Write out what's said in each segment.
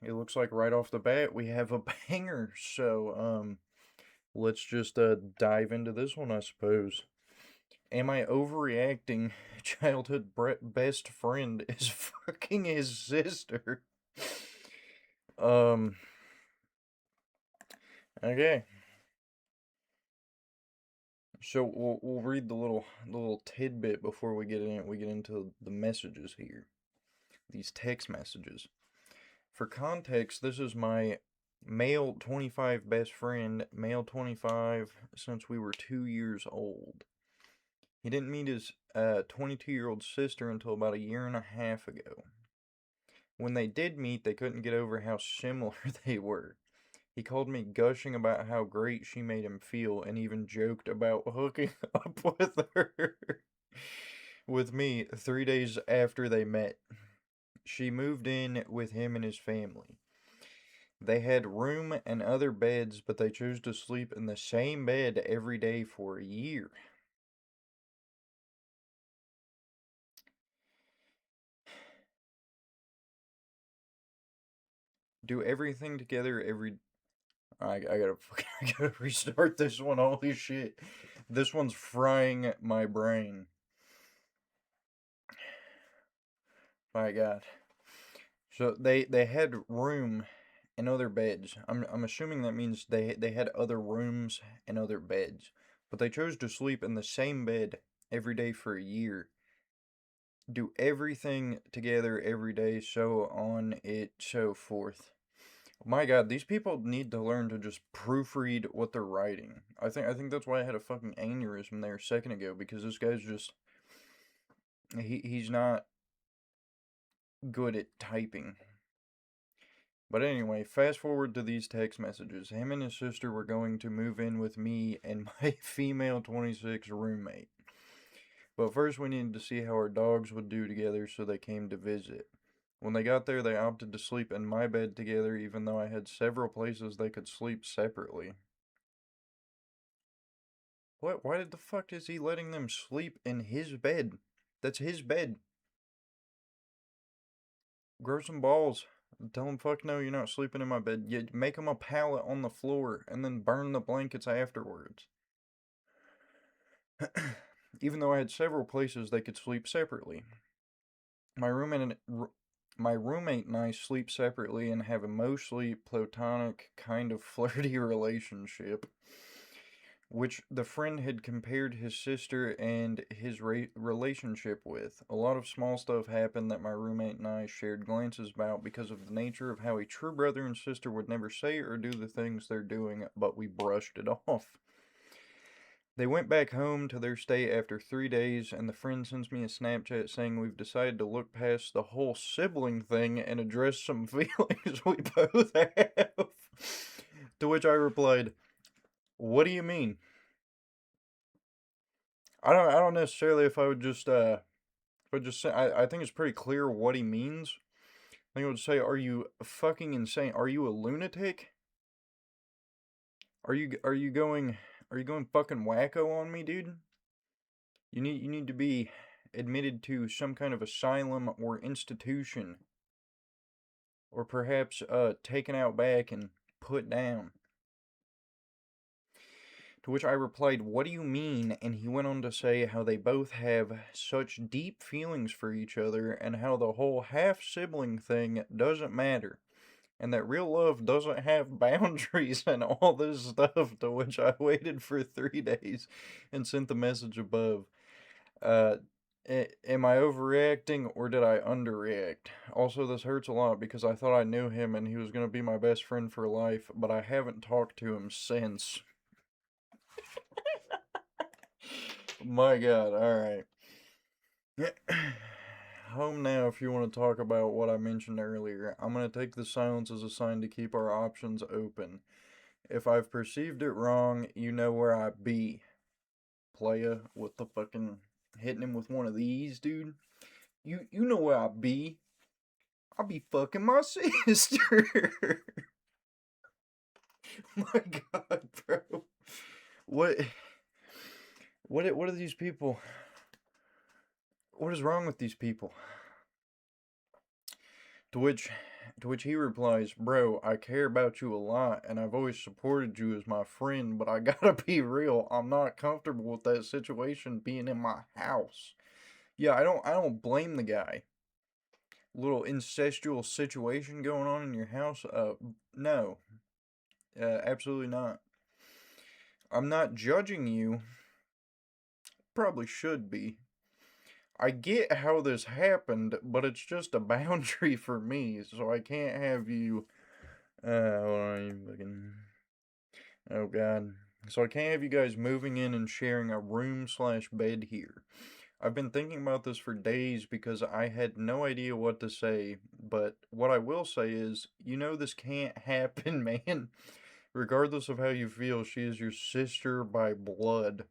It looks like right off the bat we have a banger, so let's just dive into this one, I suppose. Am I overreacting? Childhood best friend is fucking his sister. Um, okay. So we'll read the little tidbit before we get in. We get into the messages here. These text messages. For context, this is my male 25 best friend, male 25 since we were 2 years old. He didn't meet his 22-year-old sister until about a year and a half ago. When they did meet, they couldn't get over how similar they were. He called me gushing about how great she made him feel and even joked about hooking up with her. With me 3 days after they met. She moved in with him and his family. They had room and other beds, but they chose to sleep in the same bed every day for a year. Do everything together every. I gotta restart this one. Holy shit, this one's frying my brain. My God. So they had room and other beds. I'm assuming that means they had other rooms and other beds, but they chose to sleep in the same bed every day for a year. Do everything together every day, so on it so forth. My God, these people need to learn to just proofread what they're writing. I think that's why I had a fucking aneurysm there a second ago, because this guy's just he's not good at typing. But anyway, fast forward to these text messages. Him and his sister were going to move in with me and my female 26 roommate. But first we needed to see how our dogs would do together, so they came to visit. When they got there, they opted to sleep in my bed together, even though I had several places they could sleep separately. What? Why did the fuck is he letting them sleep in his bed? That's his bed. Grow some balls. Tell him, fuck no, you're not sleeping in my bed. You make him a pallet on the floor and then burn the blankets afterwards. Even though I had several places they could sleep separately. My roommate and I sleep separately and have a mostly platonic, kind of flirty relationship, which the friend had compared his sister and his relationship with. A lot of small stuff happened that my roommate and I shared glances about because of the nature of how a true brother and sister would never say or do the things they're doing, but we brushed it off. They went back home to their stay after 3 days, and the friend sends me a Snapchat saying we've decided to look past the whole sibling thing and address some feelings we both have. To which I replied, "What do you mean?" I don't necessarily if I would just say I think it's pretty clear what he means. I think I would say, "Are you fucking insane? Are you a lunatic? Are you going fucking wacko on me, dude? You need to be admitted to some kind of asylum or institution, or perhaps taken out back and put down." To which I replied, "What do you mean?" And he went on to say how they both have such deep feelings for each other and how the whole half sibling thing doesn't matter and that real love doesn't have boundaries and all this stuff. To which I waited for 3 days and sent the message above. Uh, am I overreacting or did I underreact? Also, this hurts a lot because I thought I knew him and he was going to be my best friend for life, but I haven't talked to him since. My God, alright. Home now if you want to talk about what I mentioned earlier. I'm going to take the silence as a sign to keep our options open. If I've perceived it wrong, you know where I be. Playa with the fucking hitting him with one of these, dude. You know where I be. I be fucking my sister. My God, bro. What what are these people? What is wrong with these people? To which to which he replies, "Bro, I care about you a lot and I've always supported you as my friend, but I gotta be real. I'm not comfortable with that situation being in my house." Yeah, I don't blame the guy. Little incestual situation going on in your house? No. Absolutely not. I'm not judging you. Probably should be. I get how this happened, but it's just a boundary for me, so I can't have you. Hold on, you fucking. Oh god. So I can't have you guys moving in and sharing a room slash bed here. I've been thinking about this for days because I had no idea what to say, but what I will say is, this can't happen, man. Regardless of how you feel, she is your sister by blood.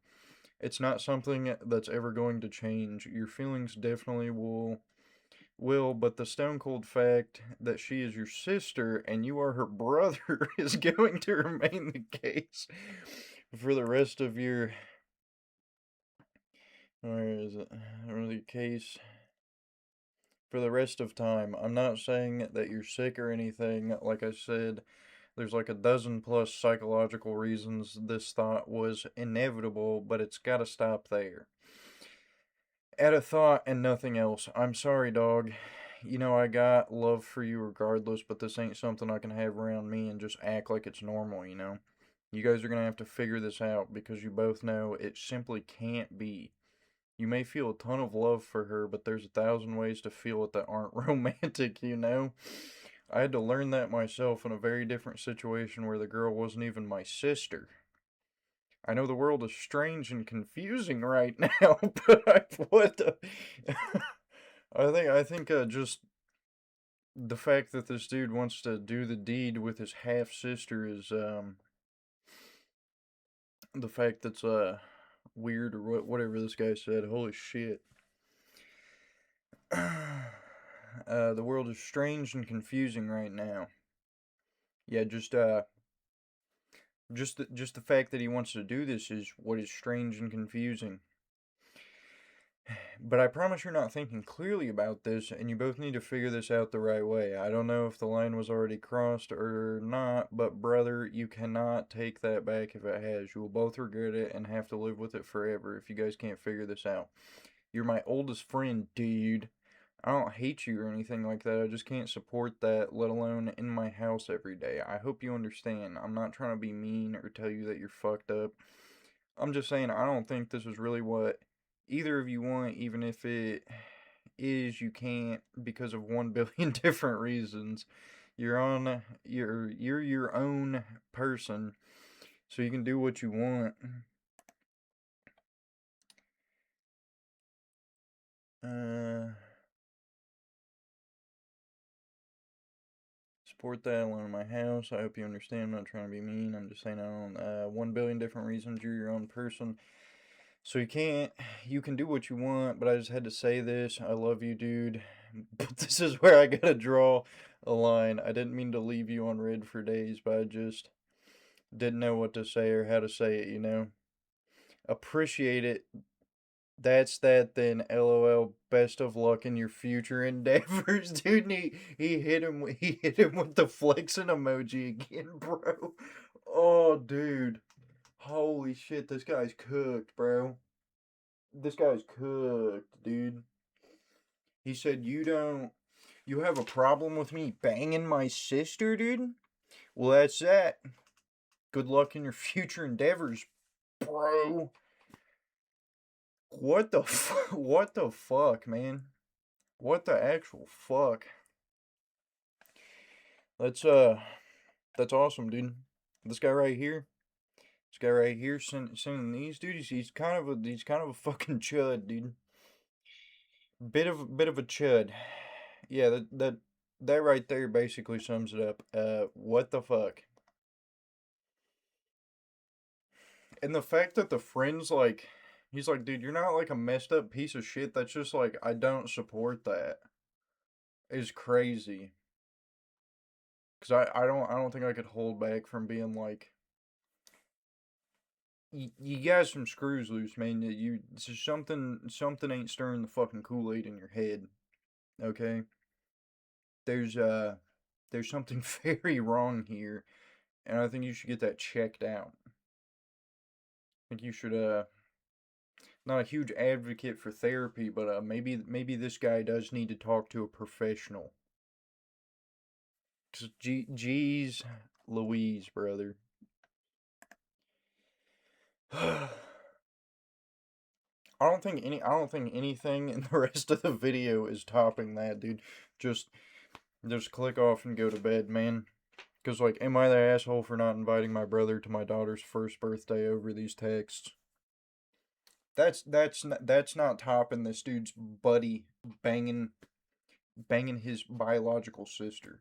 It's not something that's ever going to change. Your feelings definitely will, but the stone cold fact that she is your sister and you are her brother is going to remain the case for the rest of your. Where is it? The case for the rest of time. I'm not saying that you're sick or anything. Like I said, there's like a dozen plus psychological reasons this thought was inevitable, but it's got to stop there. At a thought and nothing else. I'm sorry, dog. I got love for you regardless, but this ain't something I can have around me and just act like it's normal. You guys are gonna have to figure this out because you both know it simply can't be. You may feel a ton of love for her, but there's 1,000 ways to feel it that aren't romantic. I had to learn that myself in a very different situation where the girl wasn't even my sister. I know the world is strange and confusing right now, but what the. I think just the fact that this dude wants to do the deed with his half sister is the fact that's weird or whatever this guy said. Holy shit. The world is strange and confusing right now. Yeah, just the fact that he wants to do this is what is strange and confusing. But I promise you're not thinking clearly about this, and you both need to figure this out the right way. I don't know if the line was already crossed or not, but brother, you cannot take that back if it has. You will both regret it and have to live with it forever if you guys can't figure this out. You're my oldest friend, dude. I don't hate you or anything like that. I just can't support that, let alone in my house every day. I hope you understand. I'm not trying to be mean or tell you that you're fucked up. I'm just saying I don't think this is really what either of you want, even if it is you can't because of 1 billion different reasons. You're your own person, so you can do what you want. Support that alone in my house. I hope you understand. I'm not trying to be mean. I'm just saying I don't. 1 billion different reasons. You're your own person. So you can do what you want, but I just had to say this. I love you, dude. But this is where I gotta draw a line. I didn't mean to leave you on red for days, but I just didn't know what to say or how to say it. Appreciate it. That's that then. LOL. Best of luck in your future endeavors, dude. And he hit him. He hit him with the flexing emoji again, bro. Oh, dude. Holy shit! This guy's cooked, bro. This guy's cooked, dude. He said you have a problem with me banging my sister, dude? Well, that's that. Good luck in your future endeavors, bro. What the fuck, man? What the actual fuck? That's that's awesome, dude. This guy right here, sending these dudes. He's kind of a fucking chud, dude. Bit of a chud. Yeah, that right there basically sums it up. What the fuck? And the fact that the friend's like, he's like, dude, you're not like a messed up piece of shit. That's just like, I don't support that. Is crazy. Because I don't think I could hold back from being like, you got some screws loose, man. Something ain't stirring the fucking Kool-Aid in your head. Okay, there's uh there's something very wrong here, and I think you should get that checked out. I think you should not a huge advocate for therapy, but maybe this guy does need to talk to a professional. Jeez Louise, brother. I don't think anything in the rest of the video is topping that, dude. Just just click off and go to bed, man. Cause like, am I the asshole for not inviting my brother to my daughter's first birthday over these texts? That's not topping this dude's buddy banging his biological sister.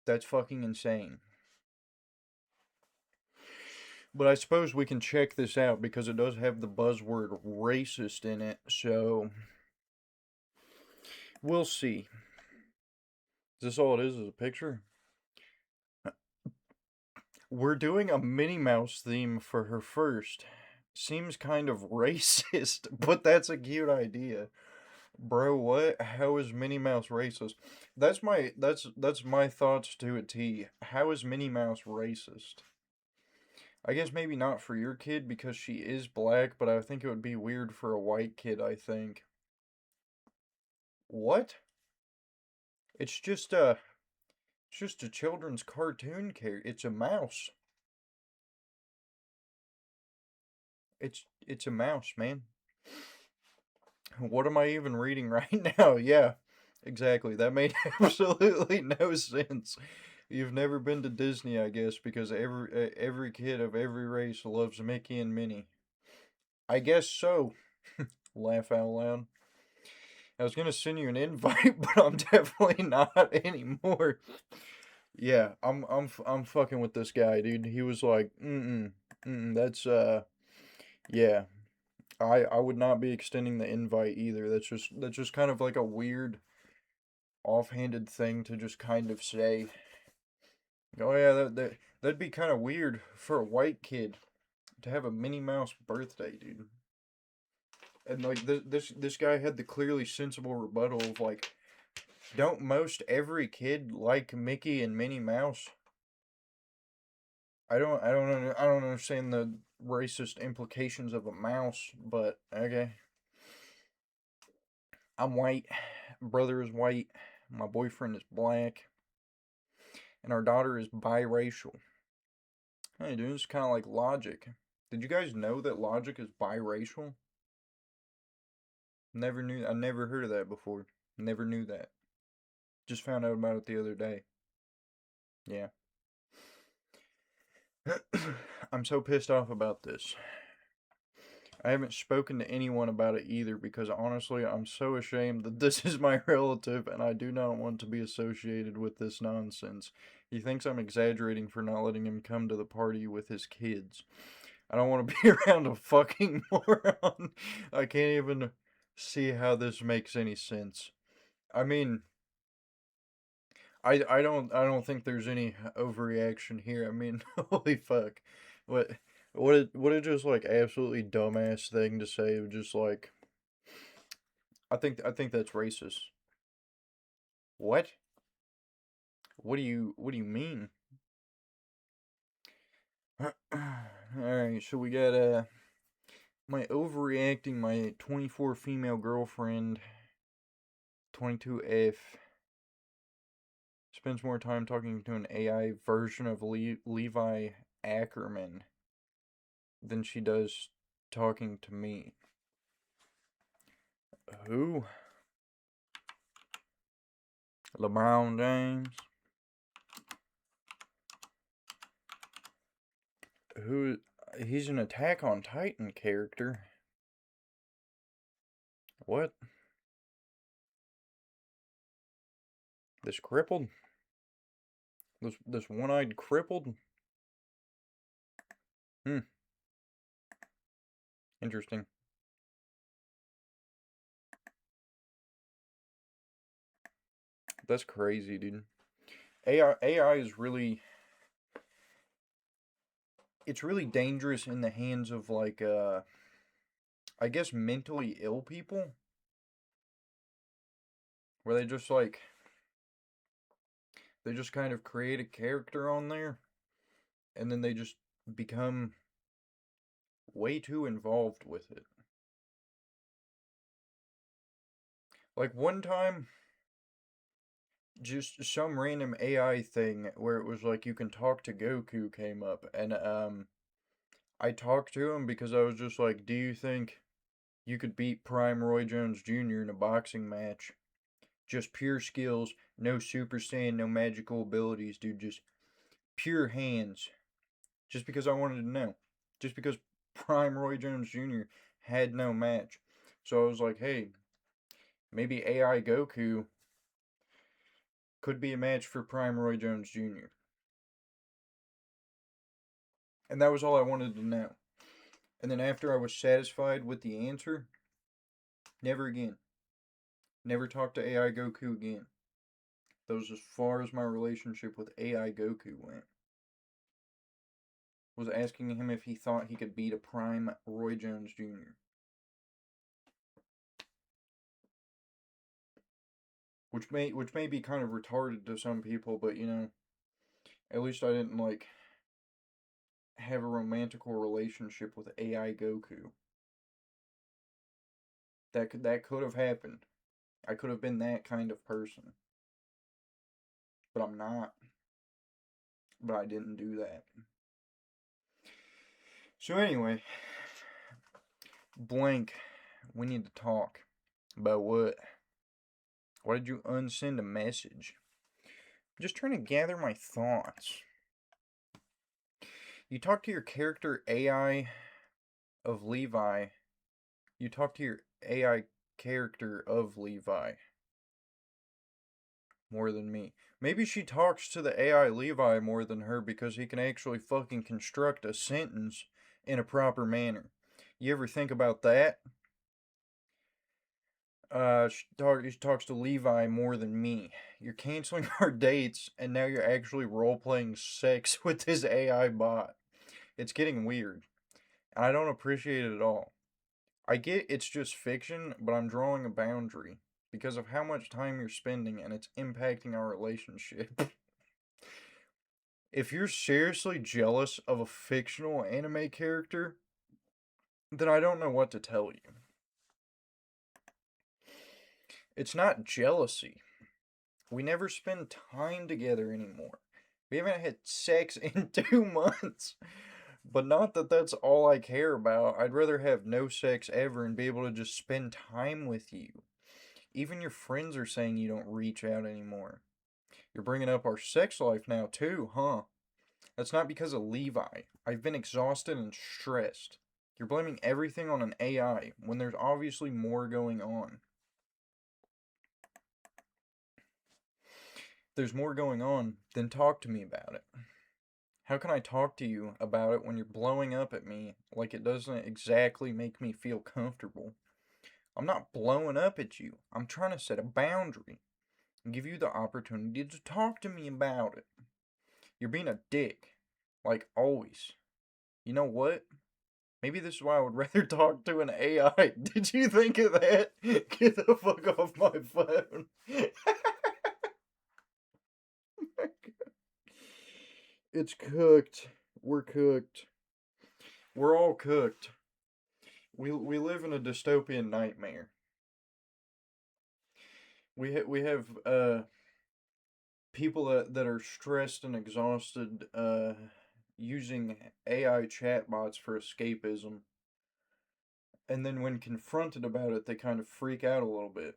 That's fucking insane. But I suppose we can check this out because it does have the buzzword racist in it, so we'll see. Is this all it is a picture? We're doing a Minnie Mouse theme for her first. Seems kind of racist, but that's a cute idea. Bro, what? How is Minnie Mouse racist? That's my thoughts to a T. How is Minnie Mouse racist? I guess maybe not for your kid because she is black, but I think it would be weird for a white kid, I think. What? It's just a children's cartoon character. It's a mouse. It's a mouse, man. What am I even reading right now? Yeah, exactly. That made absolutely no sense. You've never been to Disney, I guess, because every kid of every race loves Mickey and Minnie. I guess so. Laugh out loud. I was gonna send you an invite, but I'm definitely not anymore. Yeah, I'm fucking with this guy, dude. He was like, that's yeah. I would not be extending the invite either. That's just kind of like a weird offhanded thing to just kind of say. Oh yeah, that'd be kind of weird for a white kid to have a Minnie Mouse birthday, dude. And like this guy had the clearly sensible rebuttal of like, don't most every kid like Mickey and Minnie Mouse? I don't understand the racist implications of a mouse, but okay. I'm white. Brother is white. My boyfriend is black, and our daughter is biracial. Hey, dude, it's kind of like Logic. Did you guys know that Logic is biracial? Never knew. I never heard of that before. Never knew that. Just found out about it the other day. Yeah. I'm so pissed off about this. I haven't spoken to anyone about it either because honestly, I'm so ashamed that this is my relative and I do not want to be associated with this nonsense. He thinks I'm exaggerating for not letting him come to the party with his kids. I don't want to be around a fucking moron. I can't even see how this makes any sense. I mean, I don't think there's any overreaction here. I mean, holy fuck. What what a just like absolutely dumbass thing to say. Just like I think that's racist. What? What do you mean? Alright, so we got my overreacting my 24 female girlfriend 22F spends more time talking to an AI version of Levi Ackerman than she does talking to me. Who? LeBron James? Who? He's an Attack on Titan character. What? This crippled? This one-eyed crippled? Hmm. Interesting. That's crazy, dude. AI is really, it's really dangerous in the hands of like I guess mentally ill people, where they just kind of create a character on there and then they just become way too involved with it. Like one time, just some random AI thing where it was like you can talk to Goku came up, and I talked to him because I was just like, "Do you think you could beat Prime Roy Jones Jr. in a boxing match? Just pure skills, no Super Saiyan, no magical abilities, dude, just pure hands." Just because I wanted to know. Just because Prime Roy Jones Jr. had no match. So I was like, "Hey, maybe AI Goku could be a match for Prime Roy Jones Jr." And that was all I wanted to know. And then after I was satisfied with the answer, never again. Never talked to AI Goku again. That was as far as my relationship with AI Goku went. Was asking him if he thought he could beat a prime Roy Jones Jr. Which may be kind of retarded to some people, but at least I didn't like have a romantical relationship with AI Goku. That could have happened. I could have been that kind of person. But I'm not. But I didn't do that. So anyway, blank, we need to talk. About what? Why did you unsend a message? I'm just trying to gather my thoughts. You talk to your character AI of Levi. You talk to your AI character of Levi more than me. Maybe she talks to the AI Levi more than her because he can actually fucking construct a sentence in a proper manner. You ever think about that? She talks to Levi more than me. You're canceling our dates, and now you're actually role playing sex with this AI bot. It's getting weird. And I don't appreciate it at all. I get it's just fiction, but I'm drawing a boundary because of how much time you're spending and it's impacting our relationship. If you're seriously jealous of a fictional anime character, then I don't know what to tell you. It's not jealousy. We never spend time together anymore. We haven't had sex in 2 months. But not that that's all I care about. I'd rather have no sex ever and be able to just spend time with you. Even your friends are saying you don't reach out anymore. You're bringing up our sex life now, too, huh? That's not because of Levi. I've been exhausted and stressed. You're blaming everything on an AI when there's obviously more going on. If there's more going on, then talk to me about it. How can I talk to you about it when you're blowing up at me like it doesn't exactly make me feel comfortable? I'm not blowing up at you. I'm trying to set a boundary and give you the opportunity to talk to me about it. You're being a dick, like always. You know what? Maybe this is why I would rather talk to an AI. Did you think of that? Get the fuck off my phone. It's cooked. We're cooked. We're all cooked. We live in a dystopian nightmare. We have people that are stressed and exhausted using AI chatbots for escapism, and then when confronted about it, they kind of freak out a little bit.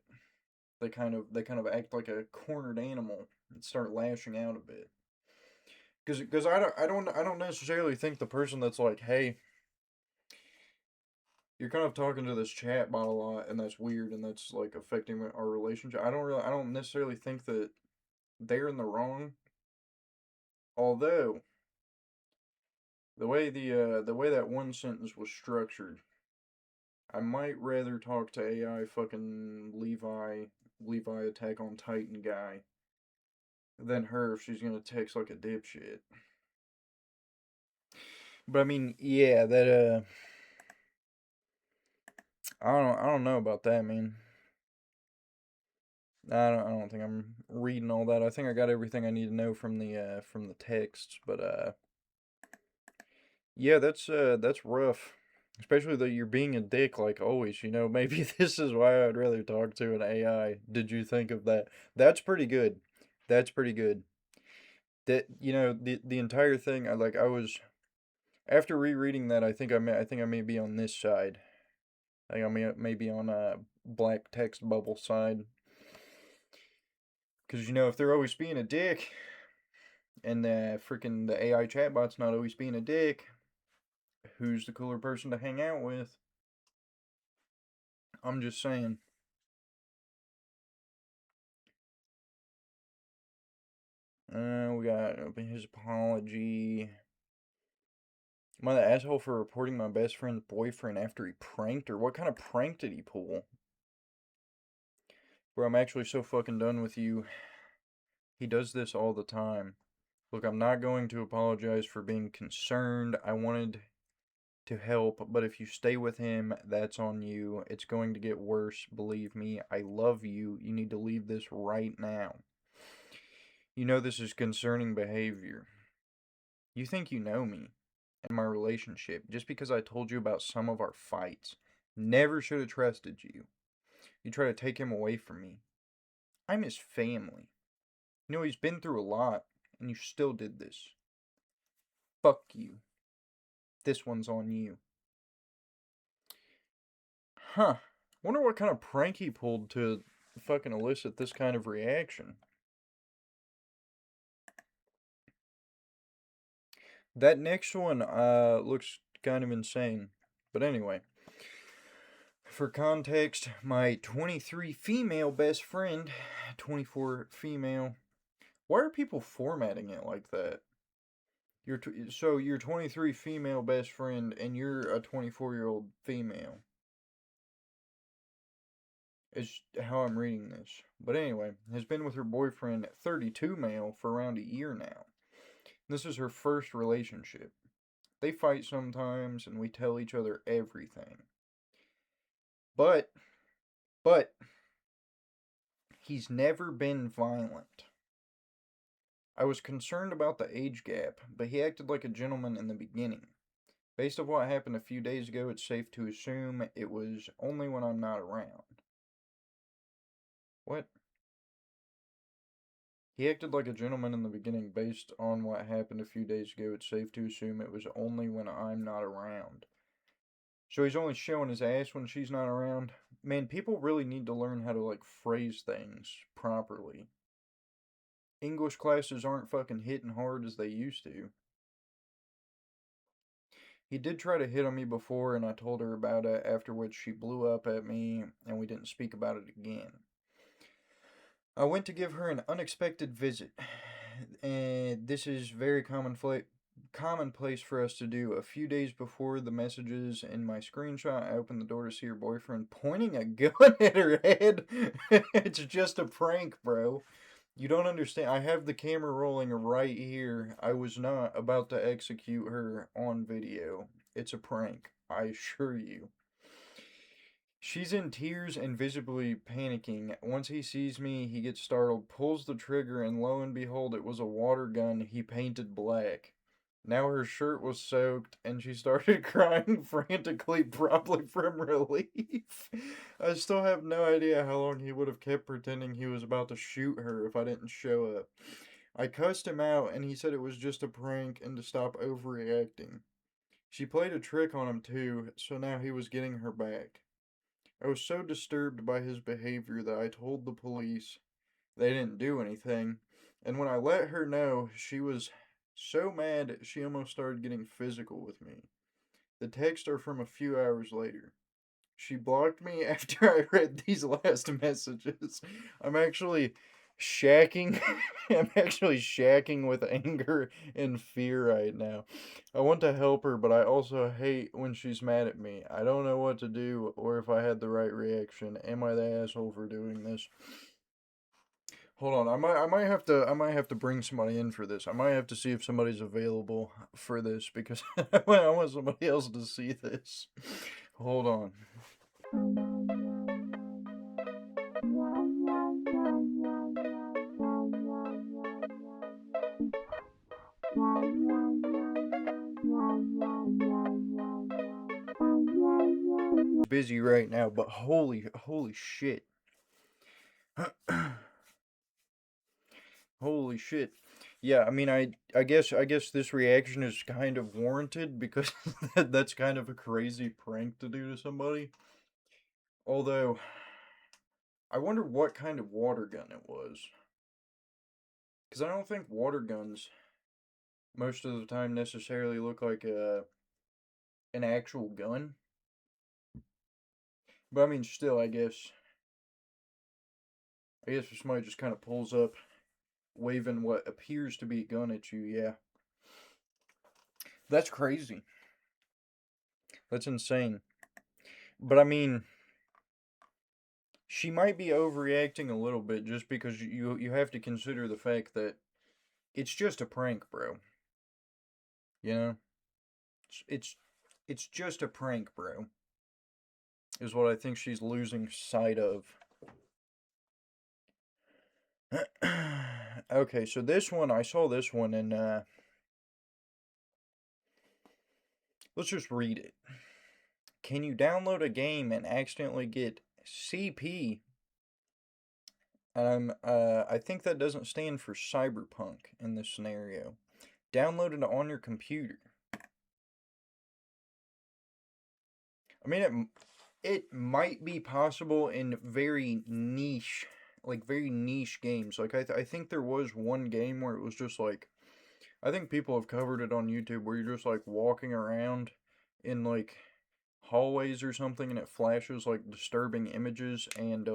They kind of act like a cornered animal and start lashing out a bit. Because I don't necessarily think the person that's like, hey, you're kind of talking to this chatbot a lot, and that's weird, and that's like affecting our relationship. I don't necessarily think that they're in the wrong. Although the way that one sentence was structured, I might rather talk to AI fucking Levi Attack on Titan guy than her if she's gonna text like a dipshit. But I mean, yeah, that I don't know about that, man. I don't think I'm reading all that. I think I got everything I need to know from the texts, but yeah, that's rough. Especially that you're being a dick like always, maybe this is why I'd rather talk to an AI. Did you think of that? That's pretty good. That's pretty good. That the entire thing I was after rereading that I think I may be on this side. I think I may be on black text bubble side. Cause if they're always being a dick and the AI chatbot's not always being a dick, who's the cooler person to hang out with? I'm just saying. We got his apology. Am I the asshole for reporting my best friend's boyfriend after he pranked her? What kind of prank did he pull? Bro, I'm actually so fucking done with you. He does this all the time. Look, I'm not going to apologize for being concerned. I wanted to help, but if you stay with him, that's on you. It's going to get worse, believe me. I love you. You need to leave this right now. You know this is concerning behavior. You think you know me and my relationship just because I told you about some of our fights. Never should have trusted you. You try to take him away from me. I'm his family. He's been through a lot, and you still did this. Fuck you. This one's on you. Huh. Wonder what kind of prank he pulled to fucking elicit this kind of reaction. That next one looks kind of insane. But anyway, for context, my 23 female best friend, 24 female. Why are people formatting it like that? So your 23 female best friend and you're a 24-year-old female. Is how I'm reading this. But anyway, has been with her boyfriend, 32 male, for around a year now. This is her first relationship. They fight sometimes and we tell each other everything. But he's never been violent. I was concerned about the age gap, but he acted like a gentleman in the beginning. Based on what happened a few days ago, it's safe to assume it was only when I'm not around. What? He acted like a gentleman in the beginning. Based on what happened a few days ago, it's safe to assume it was only when I'm not around. So he's only showing his ass when she's not around? Man, people really need to learn how to, phrase things properly. English classes aren't fucking hitting hard as they used to. He did try to hit on me before, and I told her about it, after which she blew up at me, and we didn't speak about it again. I went to give her an unexpected visit, and this is very commonplace for us to do. A few days before the messages in my screenshot, I opened the door to see her boyfriend pointing a gun at her head. It's just a prank, bro. You don't understand. I have the camera rolling right here. I was not about to execute her on video. It's a prank, I assure you. She's in tears and visibly panicking. Once he sees me, he gets startled, pulls the trigger, and lo and behold, it was a water gun he painted black. Now her shirt was soaked, and she started crying frantically, probably from relief. I still have no idea how long he would have kept pretending he was about to shoot her if I didn't show up. I cussed him out, and he said it was just a prank and to stop overreacting. She played a trick on him too, so now he was getting her back. I was so disturbed by his behavior that I told the police. They didn't do anything, and when I let her know, she was so mad she almost started getting physical with me. The texts are from a few hours later. She blocked me after I read these last messages. I'm actually shacking. I'm actually shacking with anger and fear right now. I want to help her, but I also hate when she's mad at me. I don't know what to do or if I had the right reaction. Am I the asshole for doing this? Hold on, I might have to bring somebody in for this. I might have to see if somebody's available for this because I want somebody else to see this. Hold on. Busy right now, but holy shit. Holy shit. Yeah, I mean I guess this reaction is kind of warranted because that's kind of a crazy prank to do to somebody. Although I wonder what kind of water gun it was. Cuz I don't think water guns most of the time necessarily look like an actual gun. But I mean still I guess if somebody just kind of pulls up waving what appears to be a gun at you, yeah. That's crazy. That's insane. But I mean, she might be overreacting a little bit just because you have to consider the fact that it's just a prank, bro. You know, it's it's, it's just a prank, bro. Is what I think she's losing sight of. Okay, so this one I saw this one and let's just read it. Can you download a game and accidentally get CP? I think that doesn't stand for cyberpunk in this scenario. Download it on your computer. I mean, it might be possible in very niche games. Like I think there was one game where it was just like, I think people have covered it on YouTube where you're just like walking around in like hallways or something and it flashes like disturbing images and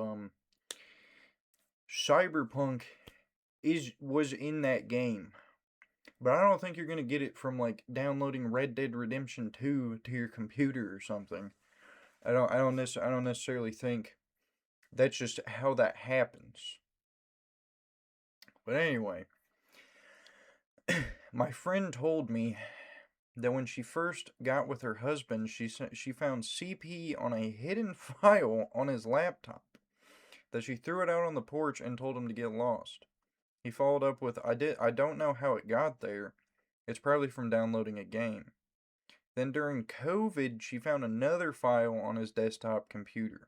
Cyberpunk was in that game. But I don't think you're gonna get it from like downloading Red Dead Redemption 2 to your computer or something. I don't necessarily think that's just how that happens. But anyway, my friend told me that when she first got with her husband, she found CP on a hidden file on his laptop. That she threw it out on the porch and told him to get lost. He followed up with, I don't know how it got there. It's probably from downloading a game." Then during COVID, she found another file on his desktop computer,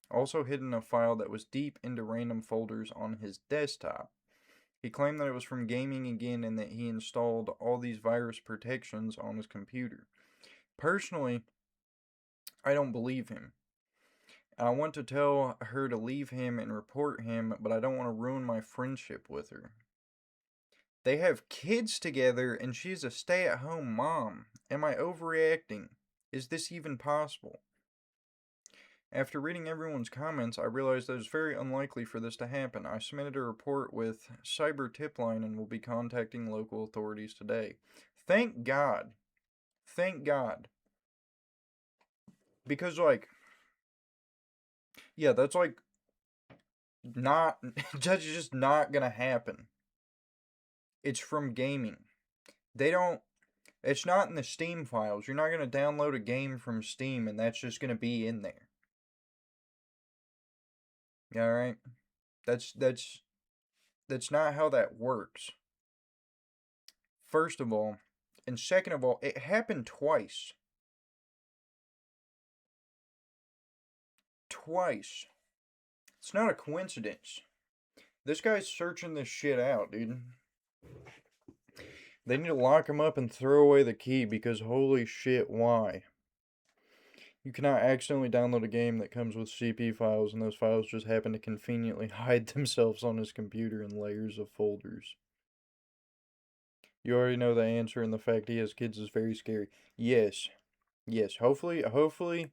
also hidden a file that was deep into random folders on his desktop. He claimed that it was from gaming again and that he installed all these virus protections on his computer. Personally, I don't believe him. I want to tell her to leave him and report him, but I don't want to ruin my friendship with her. They have kids together and she's a stay at home mom. Am I overreacting? Is this even possible? After reading everyone's comments, I realized that it's very unlikely for this to happen. I submitted a report with Cyber Tipline and will be contacting local authorities today. Thank God. Thank God. Because, like, yeah, that's like not, that's just not gonna happen. It's from gaming. They don't, it's not in the Steam files. You're not gonna download a game from Steam and that's just gonna be in there. Alright? That's not how that works. First of all, and second of all, it happened twice. Twice. It's not a coincidence. This guy's searching this shit out, dude. They need to lock him up and throw away the key because holy shit, why? You cannot accidentally download a game that comes with CP files and those files just happen to conveniently hide themselves on his computer in layers of folders. You already know the answer, and the fact he has kids is very scary. Yes. Yes. Hopefully,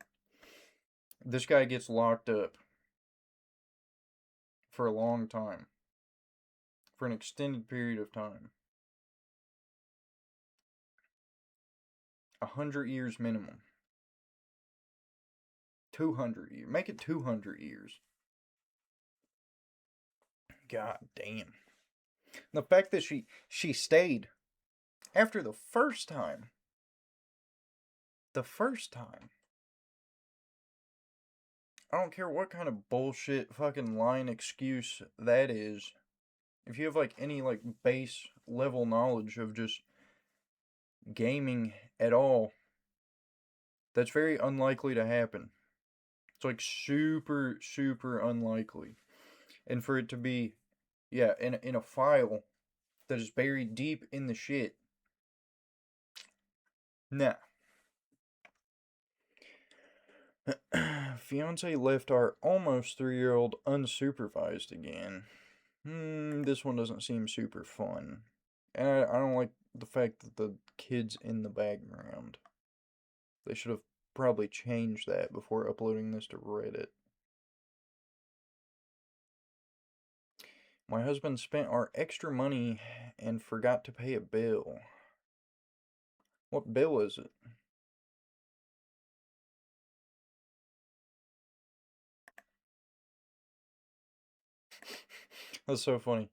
this guy gets locked up for a long time. For an extended period of time. 100 years minimum. 200 years. Make it 200 years. God damn. The fact that she stayed after the first time. The first time. I don't care what kind of bullshit fucking line excuse that is. If you have like any like base level knowledge of just gaming at all, that's very unlikely to happen. It's like super, super unlikely. And for it to be, yeah, in a file that is buried deep in the shit. Nah. Fiance left our almost 3-year-old unsupervised again. This one doesn't seem super fun. And I don't like the fact that the kid's in the background. They should have probably changed that before uploading this to Reddit. My husband spent our extra money and forgot to pay a bill. What bill is it? That's so funny.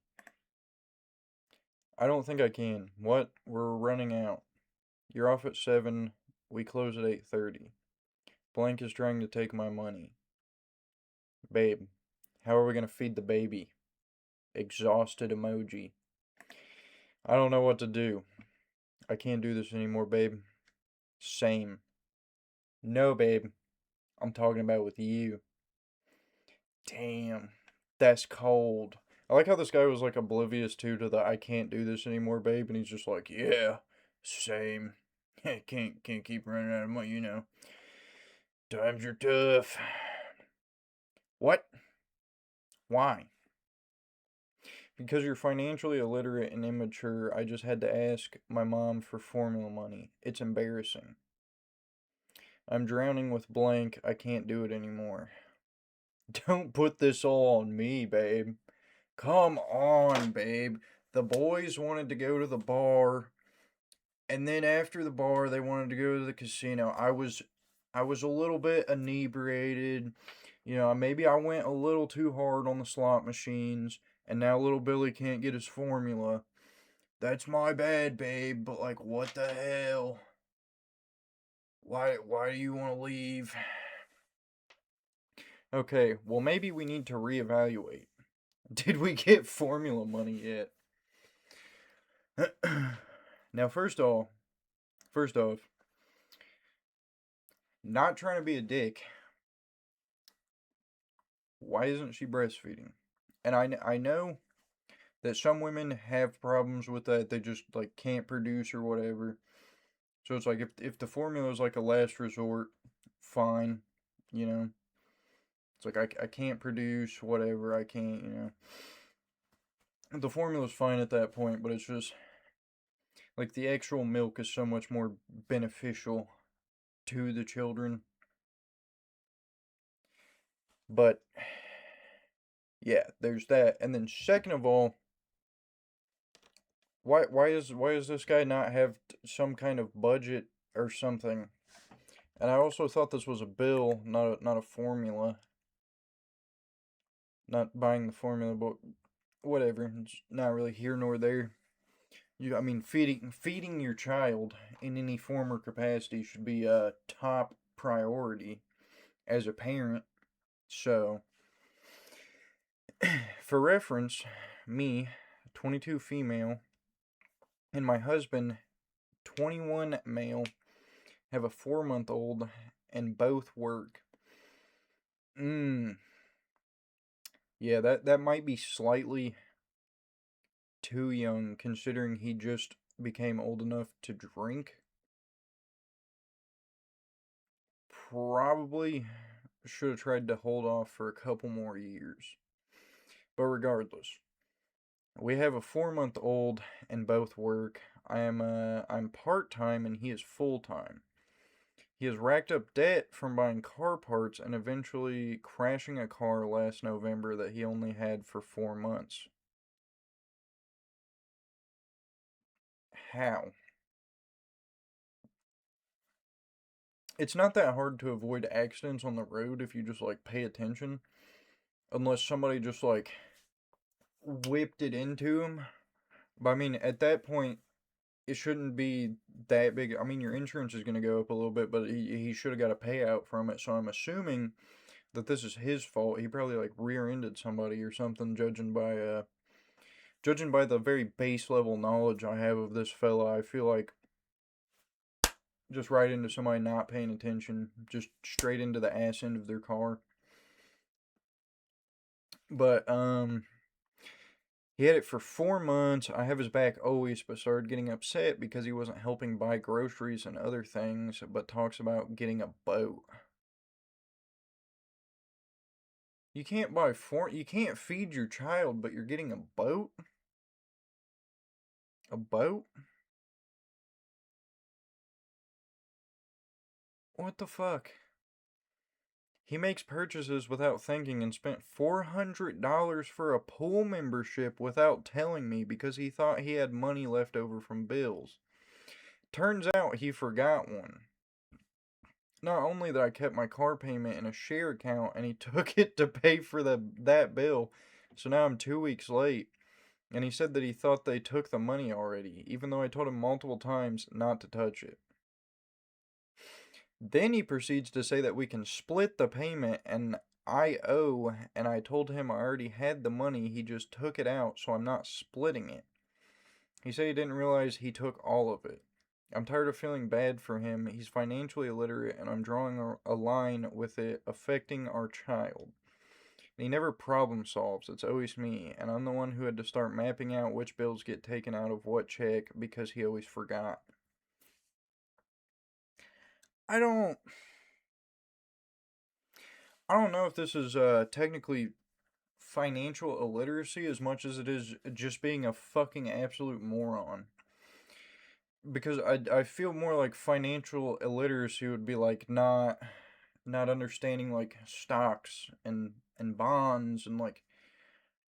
I don't think I can. What? We're running out. You're off at 7. We close at 8:30. Blank is trying to take my money. Babe, how are we gonna feed the baby? Exhausted emoji. I don't know what to do. I can't do this anymore, babe. Same. No, babe. I'm talking about with you. Damn. That's cold. I like how this guy was like oblivious too to the I can't do this anymore, babe, and he's just like, yeah, same. can't keep running out of money, you know. Times are tough. What? Why? Because you're financially illiterate and immature, I just had to ask my mom for formula money. It's embarrassing. I'm drowning with blank. I can't do it anymore. Don't put this all on me, babe. Come on, babe. The boys wanted to go to the bar, and then after the bar, they wanted to go to the casino. I was a little bit inebriated. You know, maybe I went a little too hard on the slot machines, and now little Billy can't get his formula. That's my bad, babe, but like, what the hell? Why do you want to leave? Okay, well, maybe we need to reevaluate. Did we get formula money yet? Now, first off, not trying to be a dick, why isn't she breastfeeding? And I know that some women have problems with that. They just like can't produce or whatever. So it's like if the formula is like a last resort, fine, you know. It's like I can't produce whatever, I can't, you know. The formula's fine at that point, but it's just like the actual milk is so much more beneficial to the children. But yeah, there's that. And then second of all, why is this guy not have some kind of budget or something? And I also thought this was a bill, not a formula. Not buying the formula, but whatever. It's not really here nor there. I mean, feeding your child in any form or capacity should be a top priority as a parent. So, for reference, me, 22 female, and my husband, 21 male, have a 4-month-old, and both work. Yeah, that might be slightly too young, considering he just became old enough to drink. Probably should have tried to hold off for a couple more years. But regardless, we have a 4-month-old and both work. I'm part-time and he is full-time. He has racked up debt from buying car parts and eventually crashing a car last November that he only had for 4 months. How? It's not that hard to avoid accidents on the road if you just like pay attention. Unless somebody just like whipped it into him. But I mean, at that point, it shouldn't be that big. I mean, your insurance is going to go up a little bit, but he should have got a payout from it. So I'm assuming that this is his fault. He probably like rear-ended somebody or something, judging by the very base level knowledge I have of this fella. I feel like just right into somebody not paying attention, just straight into the ass end of their car. But he had it for 4 months. I have his back always, but started getting upset because he wasn't helping buy groceries and other things, but talks about getting a boat. You can't you can't feed your child, but you're getting a boat? A boat? What the fuck? He makes purchases without thinking and spent $400 for a pool membership without telling me because he thought he had money left over from bills. Turns out he forgot one. Not only that I kept my car payment in a share account and he took it to pay for that bill, so now I'm 2 weeks late. And he said that he thought they took the money already, even though I told him multiple times not to touch it. Then he proceeds to say that we can split the payment and I owe, and I told him I already had the money, he just took it out, so I'm not splitting it. He said he didn't realize he took all of it. I'm tired of feeling bad for him. He's financially illiterate, and I'm drawing a line with it affecting our child. And he never problem solves. It's always me, and I'm the one who had to start mapping out which bills get taken out of what check because he always forgot. I don't I don't know if this is technically financial illiteracy as much as it is just being a fucking absolute moron. Because I feel more like financial illiteracy would be like not understanding like stocks and bonds and like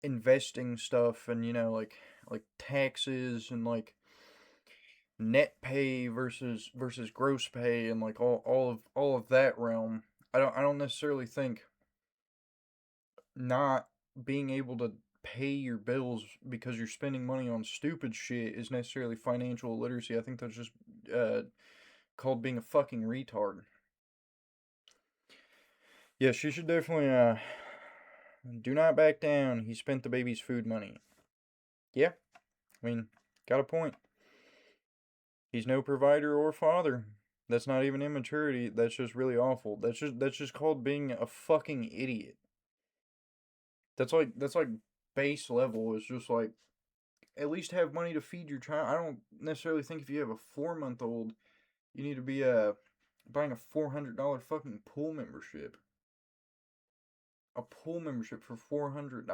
investing stuff and like taxes and like net pay versus gross pay and like all of that realm. I don't necessarily think not being able to pay your bills because you're spending money on stupid shit is necessarily financial illiteracy. I think that's just uh, called being a fucking retard. Yeah, she should definitely do not back down. He spent the baby's food money. Yeah, I mean, got a point. He's no provider or father. That's not even immaturity. That's just really awful. That's just called being a fucking idiot. That's like base level is just like at least have money to feed your child. I don't necessarily think if you have a 4 month old, you need to be buying a $400 fucking pool membership. A pool membership for $400.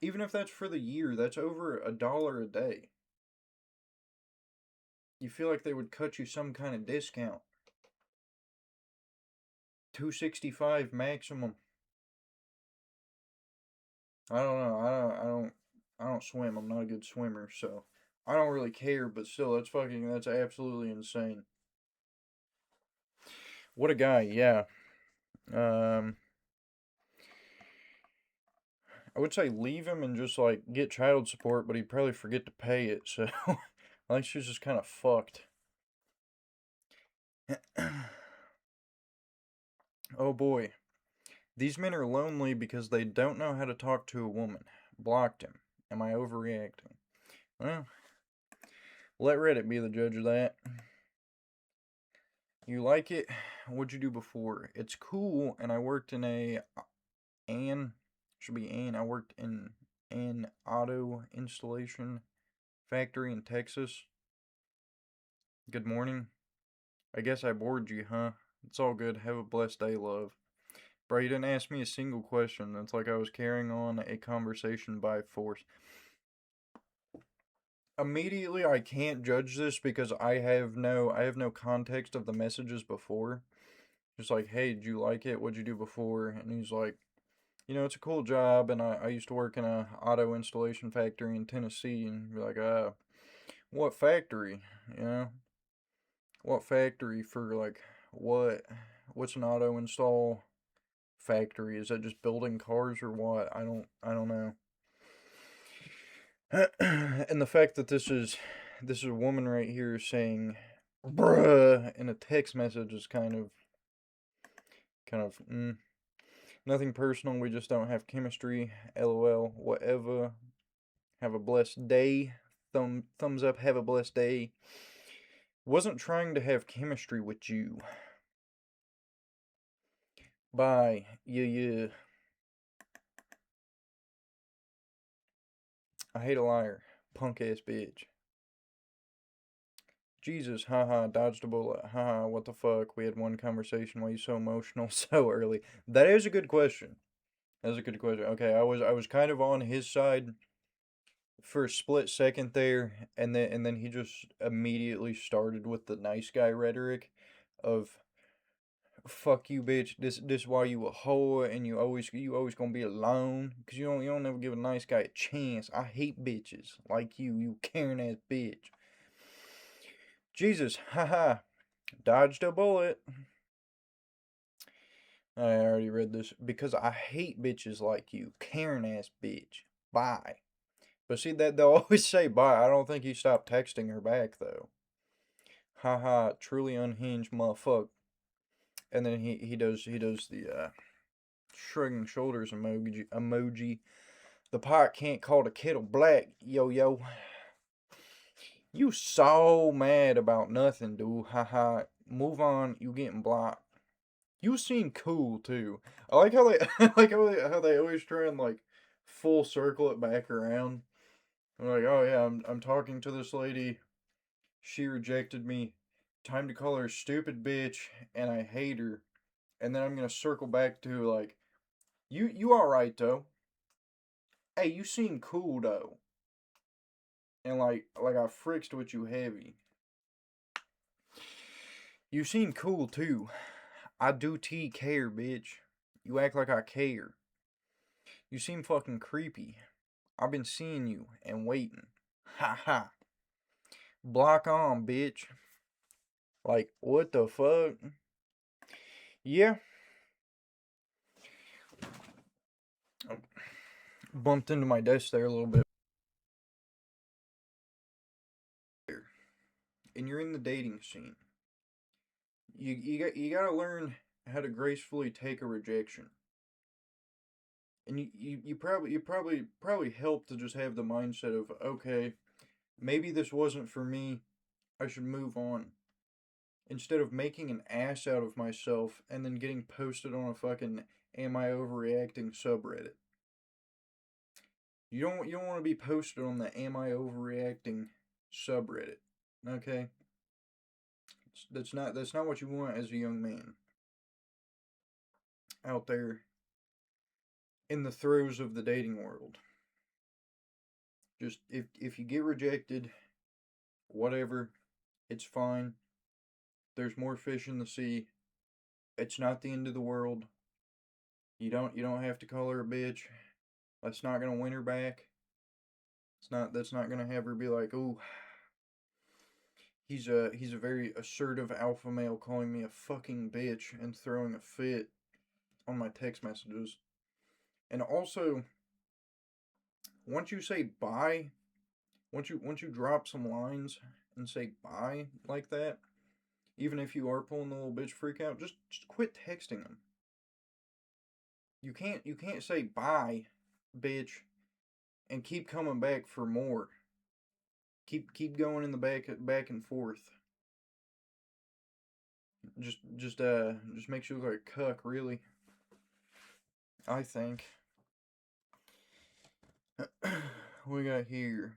Even if that's for the year, that's over $1 a day. You feel like they would cut you some kind of discount. 265 maximum. I don't know. I don't swim. I'm not a good swimmer, so I don't really care, but still that's absolutely insane. What a guy, yeah. Um I would say leave him and just like get child support, but he'd probably forget to pay it, so I think she's just kind of fucked. Oh boy. These men are lonely because they don't know how to talk to a woman. Blocked him. Am I overreacting? Well, let Reddit be the judge of that. You like it? What'd you do before? It's cool, and I worked in an should be an I worked in an auto installation factory in Texas. Good morning. I guess I bored you, huh? It's all good. Have a blessed day, love. Bro, you didn't ask me a single question. It's like I was carrying on a conversation by force. Immediately, I can't judge this because I have no context of the messages before. Just like, hey, did you like it? What'd you do before? And he's like, it's a cool job, and I used to work in a auto installation factory in Tennessee, and be like, what factory? You know, what factory for like what? What's an auto install factory? Is that just building cars or what? I don't know. And the fact that this is a woman right here saying bruh in a text message is kind of nothing personal. We just don't have chemistry. LOL. Whatever. Have a blessed day. Thumbs up. Have a blessed day. Wasn't trying to have chemistry with you. Bye. Yeah. I hate a liar. Punk ass bitch. Jesus, haha, dodged a bullet. Haha, what the fuck? We had one conversation. Why you so emotional so early? That is a good question. That's a good question. Okay, I was kind of on his side for a split second there, and then he just immediately started with the nice guy rhetoric of fuck you bitch, this why you a hoe and you always gonna be alone because you don't ever give a nice guy a chance. I hate bitches like you Karen ass bitch. Jesus, haha, dodged a bullet. I already read this because I hate bitches like you Karen ass bitch. Bye. But see that they'll always say bye. I don't think he stopped texting her back though. Haha, truly unhinged motherfucker. And then he does the shrugging shoulders emoji. The pot can't call the kettle black. Yo. You so mad about nothing, dude. Haha. Move on. You getting blocked. You seem cool too. I like how they I like how they always try and like full circle it back around. I'm like, oh yeah, I'm talking to this lady. She rejected me. Time to call her a stupid bitch, and I hate her. And then I'm gonna circle back to like, you all right though? Hey, you seem cool though. And like I frixed with you heavy. You seem cool too. I do care, bitch. You act like I care. You seem fucking creepy. I've been seeing you and waiting. Ha ha. Block on, bitch. Like, what the fuck? Yeah. Bumped into my desk there a little bit. And you're in the dating scene. You gotta learn how to gracefully take a rejection. And you probably help to just have the mindset of, okay, maybe this wasn't for me. I should move on. Instead of making an ass out of myself and then getting posted on a fucking "Am I overreacting" subreddit. You don't want to be posted on the "Am I overreacting" subreddit. Okay? That's not what you want as a young man out there in the throes of the dating world. Just if you get rejected, whatever, it's fine. There's more fish in the sea. It's not the end of the world. You don't have to call her a bitch. That's not gonna win her back. That's not gonna have her be like, "Ooh, he's a very assertive alpha male calling me a fucking bitch and throwing a fit on my text messages." And also, once you say bye, once you drop some lines and say bye like that, even if you are pulling the little bitch freak out, just quit texting them. You can't say bye, bitch, and keep coming back for more. Keep going in the back and forth. Just makes you look like a cuck, really. I think. We got here.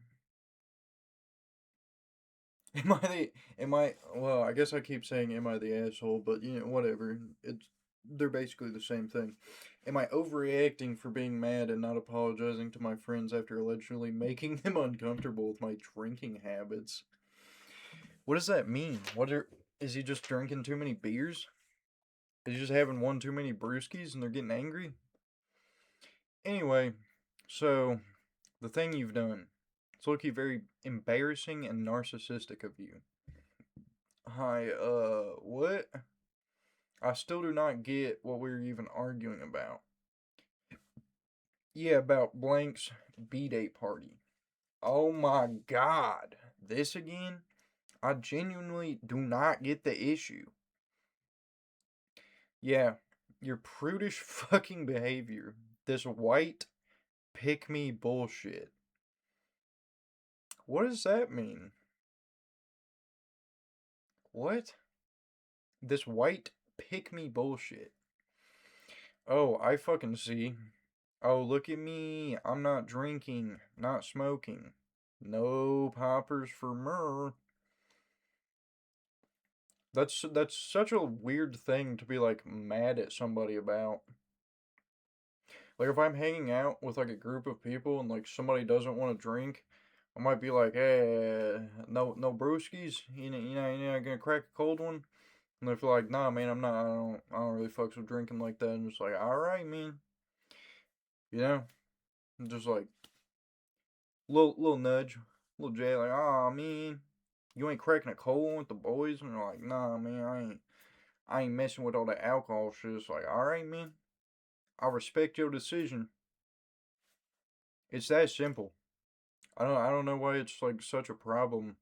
Well, I guess I keep saying am I the asshole, but whatever. They're basically the same thing. Am I overreacting for being mad and not apologizing to my friends after allegedly making them uncomfortable with my drinking habits? What does that mean? Is he just drinking too many beers? Is he just having one too many brewskis and they're getting angry? Anyway, so the thing you've done, it's looking very embarrassing and narcissistic of you. Hi, what? I still do not get what we were even arguing about. Yeah, about Blank's B-Day party. Oh my god. This again? I genuinely do not get the issue. Yeah, your prudish fucking behavior. This white pick me bullshit. What does that mean? What? This white pick me bullshit. Oh, I fucking see. Oh, look at me. I'm not drinking, not smoking. No poppers for mer. That's such a weird thing to be like mad at somebody about. Like if I'm hanging out with like a group of people and like somebody doesn't want to drink, I might be like, "Hey, no brewskis. You're not gonna crack a cold one." And they feel like, "Nah, man, I'm not. I don't really fucks with drinking like that." And it's like, "All right, man." You know, just like little nudge, little J, like, "Ah, man, you ain't cracking a cold one with the boys." And they're like, "Nah, man, I ain't messing with all that alcohol shit." It's like, "All right, man, I respect your decision." It's that simple. I don't know why it's like such a problem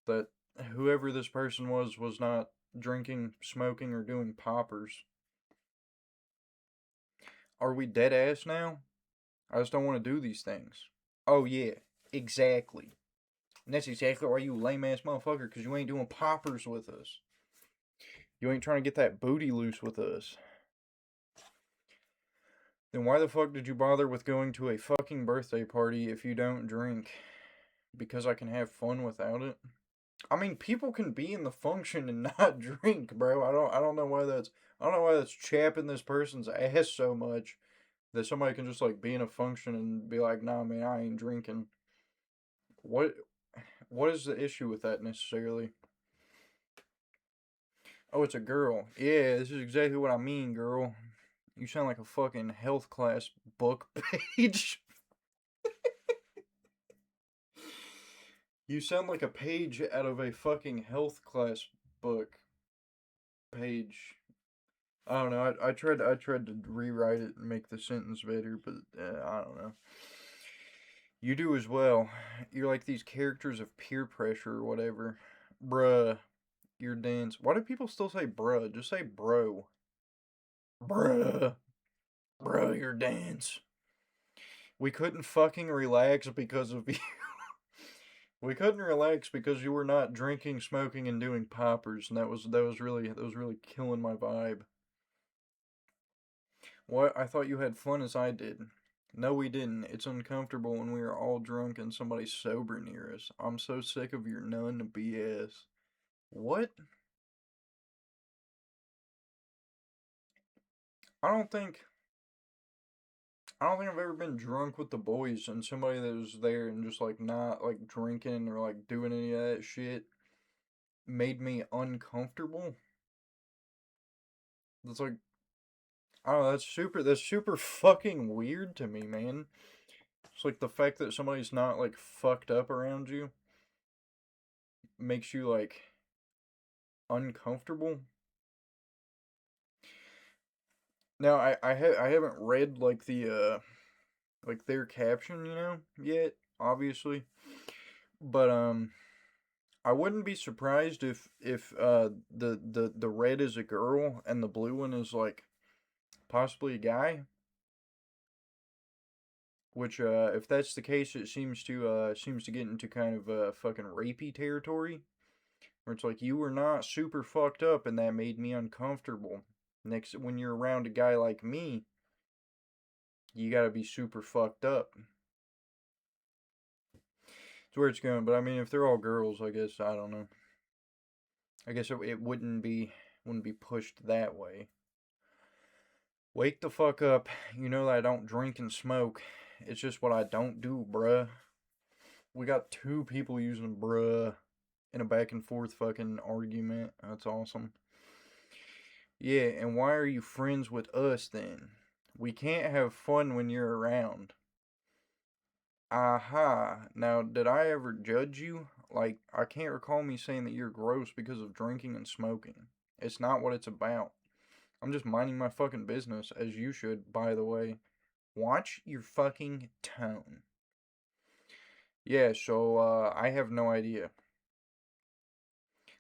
that whoever this person was not drinking, smoking, or doing poppers. Are we dead ass now? I just don't want to do these things. Oh yeah, exactly. And that's exactly why you lame ass motherfucker, because you ain't doing poppers with us. You ain't trying to get that booty loose with us. Then why the fuck did you bother with going to a fucking birthday party if you don't drink? Because I can have fun without it? I mean, people can be in the function and not drink, bro. I don't know why that's chapping this person's ass so much that somebody can just like be in a function and be like, "Nah, man, I ain't drinking." What what is the issue with that necessarily? Oh, it's a girl. Yeah, this is exactly what I mean, girl. You sound like a fucking health class book page. You sound like a page out of a fucking health class book page. I don't know. I tried to rewrite it and make the sentence better, but I don't know. You do as well. You're like these characters of peer pressure or whatever. Bruh, your dance. Why do people still say bruh? Just say bro. Bruh. Bro, your dance. We couldn't fucking relax because of you. We couldn't relax because you were not drinking, smoking, and doing poppers, and that was really killing my vibe. What? I thought you had fun as I did. No, we didn't. It's uncomfortable when we are all drunk and somebody's sober near us. I'm so sick of your none BS. What? I don't think I don't think I've ever been drunk with the boys and somebody that was there and just like not like drinking or like doing any of that shit made me uncomfortable. That's like I don't know, that's super fucking weird to me, man. It's like the fact that somebody's not like fucked up around you makes you like uncomfortable. Now I haven't read like their caption, yet, obviously. But I wouldn't be surprised if the red is a girl and the blue one is like possibly a guy. Which if that's the case, it seems to get into kind of fucking rapey territory. Where it's like you were not super fucked up and that made me uncomfortable. Next, when you're around a guy like me, you gotta be super fucked up. It's where it's going. But I mean, if they're all girls, I guess I don't know. I guess it wouldn't be pushed that way. Wake the fuck up. You know that I don't drink and smoke. It's just what I don't do, bruh. We got two people using bruh in a back and forth fucking argument. That's awesome. Yeah, and why are you friends with us then? We can't have fun when you're around. Aha. Now, did I ever judge you? Like, I can't recall me saying that you're gross because of drinking and smoking. It's not what it's about. I'm just minding my fucking business, as you should, by the way. Watch your fucking tone. Yeah, so, I have no idea.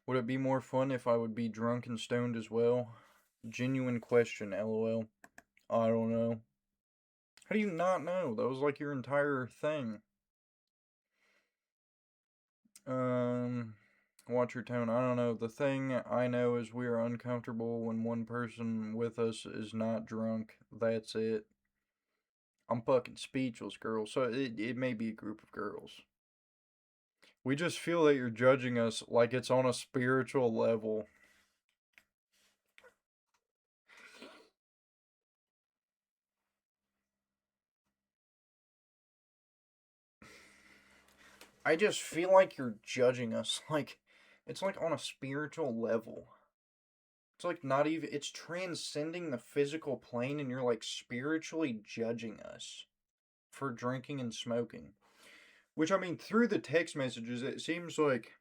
Would it be more fun if I would be drunk and stoned as well? Genuine question, lol. I don't know. How do you not know? That was like your entire thing. Um, watch your tone. I don't know. The thing I know is we are uncomfortable when one person with us is not drunk. That's it. I'm fucking speechless, girl. So it may be a group of girls. We just feel that you're judging us like it's on a spiritual level. I just feel like you're judging us like it's like on a spiritual level. It's like not even it's transcending the physical plane and you're like spiritually judging us for drinking and smoking. Which I mean through the text messages it seems like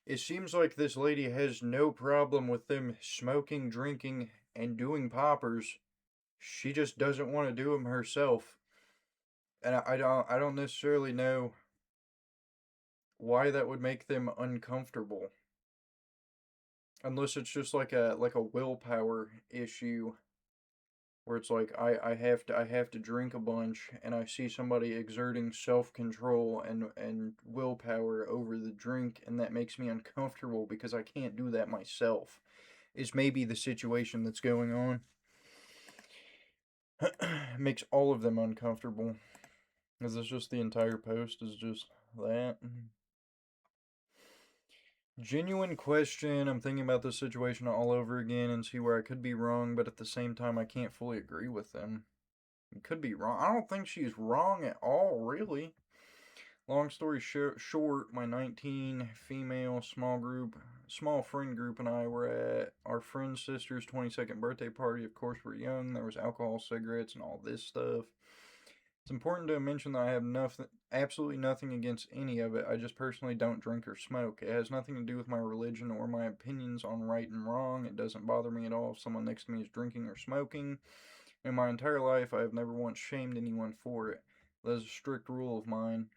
this lady has no problem with them smoking, drinking and doing poppers. She just doesn't want to do them herself. And I don't necessarily know why that would make them uncomfortable. Unless it's just like a willpower issue where it's like I have to drink a bunch and I see somebody exerting self-control and willpower over the drink and that makes me uncomfortable because I can't do that myself. Is maybe the situation that's going on. Makes all of them uncomfortable. Is this just the entire post is just that? Genuine question. I'm thinking about this situation all over again and see where I could be wrong, but at the same time, I can't fully agree with them. It could be wrong. I don't think she's wrong at all, really. Long story short, my 19 female small friend group, and I were at our friend's sister's 22nd birthday party. Of course, we're young. There was alcohol, cigarettes, and all this stuff. It's important to mention that I have absolutely nothing against any of it. I just personally don't drink or smoke. It has nothing to do with my religion or my opinions on right and wrong. It doesn't bother me at all if someone next to me is drinking or smoking. In my entire life, I have never once shamed anyone for it. That is a strict rule of mine.